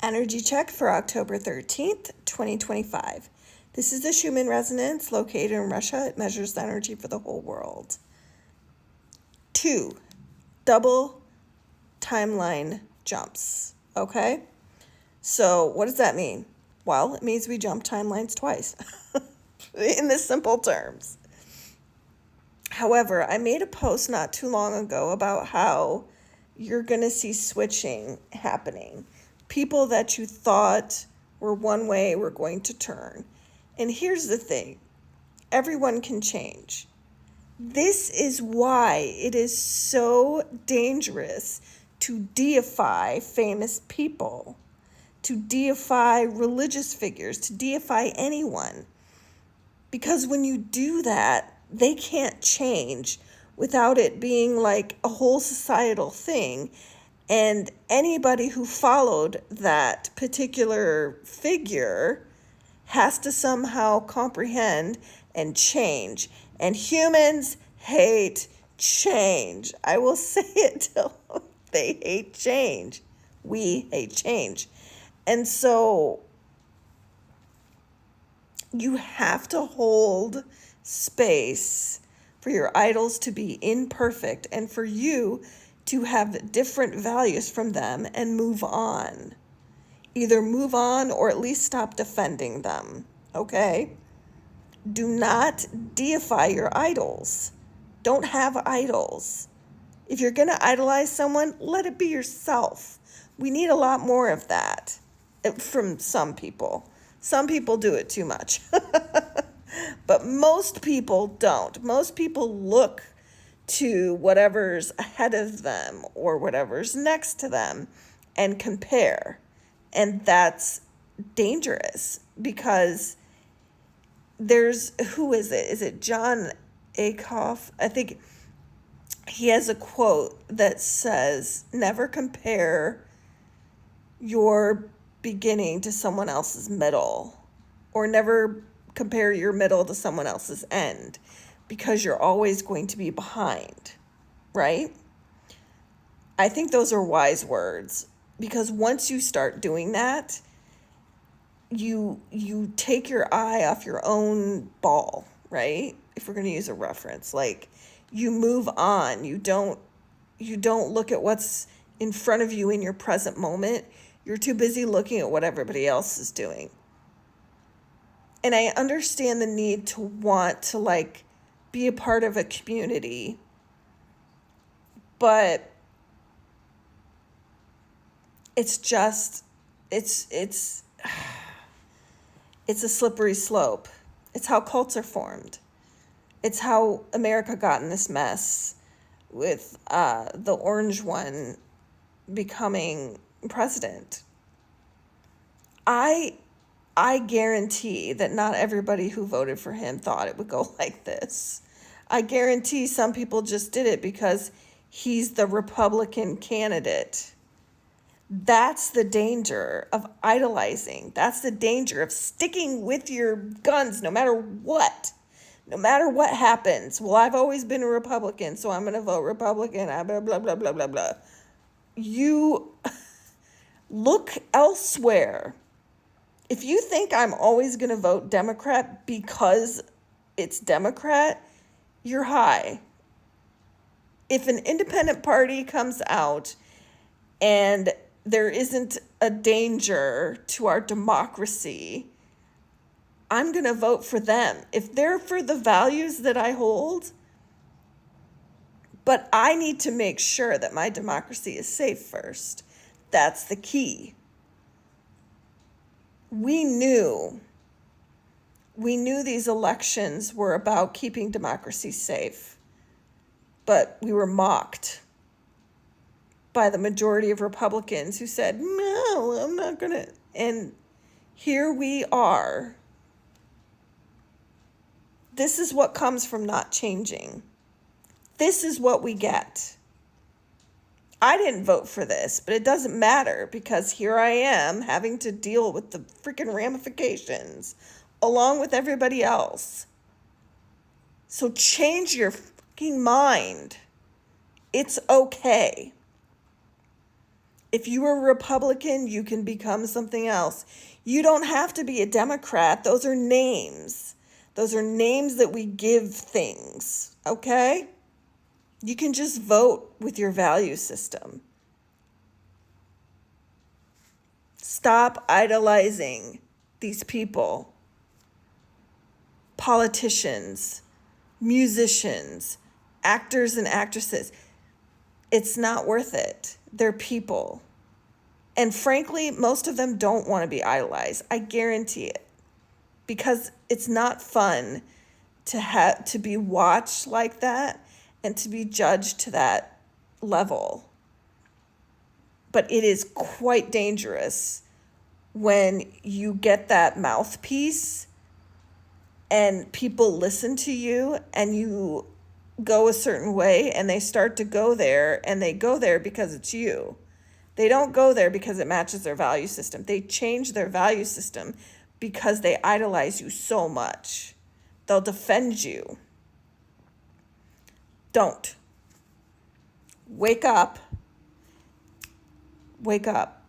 Energy check for October 13th, 2025. This is the Schumann resonance located in Russia. It measures the energy for the whole world. 2. Double timeline jumps. Okay? So what does that mean? Well, it means we jump timelines twice in the simple terms. However, I made a post not too long ago about how you're going to see switching happening. People that you thought were one way were going to turn. And here's the thing. Everyone can change. This is why it is so dangerous to deify famous people, to deify religious figures, to deify anyone. Because when you do that, they can't change without it being like a whole societal thing. And anybody who followed that particular figure has to somehow comprehend and change. And humans hate change. I will say it till they hate change. We hate change. And so you have to hold space for your idols to be imperfect and for you to have different values from them and move on. Either move on or at least stop defending them, okay? Do not deify your idols. Don't have idols. If you're going to idolize someone, let it be yourself. We need a lot more of that from some people. Some people do it too much. But most people don't. Most people look to whatever's ahead of them or whatever's next to them and compare. And that's dangerous because who is it? Is it John Acuff? I think he has a quote that says, never compare your beginning to someone else's middle, or never compare your middle to someone else's end, because you're always going to be behind, right? I think those are wise words, because once you start doing that, you take your eye off your own ball, right? If we're going to use a reference, like you move on. You don't look at what's in front of you in your present moment. You're too busy looking at what everybody else is doing. And I understand the need to want to be a part of a community, but it's a slippery slope. It's how cults are formed. It's how America got in this mess with the orange one becoming president. I guarantee that not everybody who voted for him thought it would go like this. I guarantee some people just did it because he's the Republican candidate. That's the danger of idolizing. That's the danger of sticking with your guns no matter what. No matter what happens. Well, I've always been a Republican, so I'm going to vote Republican. Blah, blah, blah, blah, blah, blah. You look elsewhere. If you think I'm always going to vote Democrat because it's Democrat, you're high. If an independent party comes out and there isn't a danger to our democracy, I'm going to vote for them. If they're for the values that I hold, but I need to make sure that my democracy is safe first. That's the key. We knew these elections were about keeping democracy safe, but we were mocked by the majority of Republicans who said, no, I'm not going to. And here we are. This is what comes from not changing. This is what we get. I didn't vote for this, but it doesn't matter because here I am having to deal with the freaking ramifications along with everybody else. So change your fucking mind. It's okay. If you were a Republican, you can become something else. You don't have to be a Democrat. Those are names. Those are names that we give things, okay? You can just vote with your value system. Stop idolizing these people, politicians, musicians, actors and actresses. It's not worth it. They're people. And frankly, most of them don't want to be idolized. I guarantee it. Because it's not fun to be watched like that and to be judged to that level. But it is quite dangerous when you get that mouthpiece and people listen to you and you go a certain way and they start to go there, and they go there because it's you. They don't go there because it matches their value system. They change their value system because they idolize you so much. They'll defend you. Don't. Wake up. Wake up.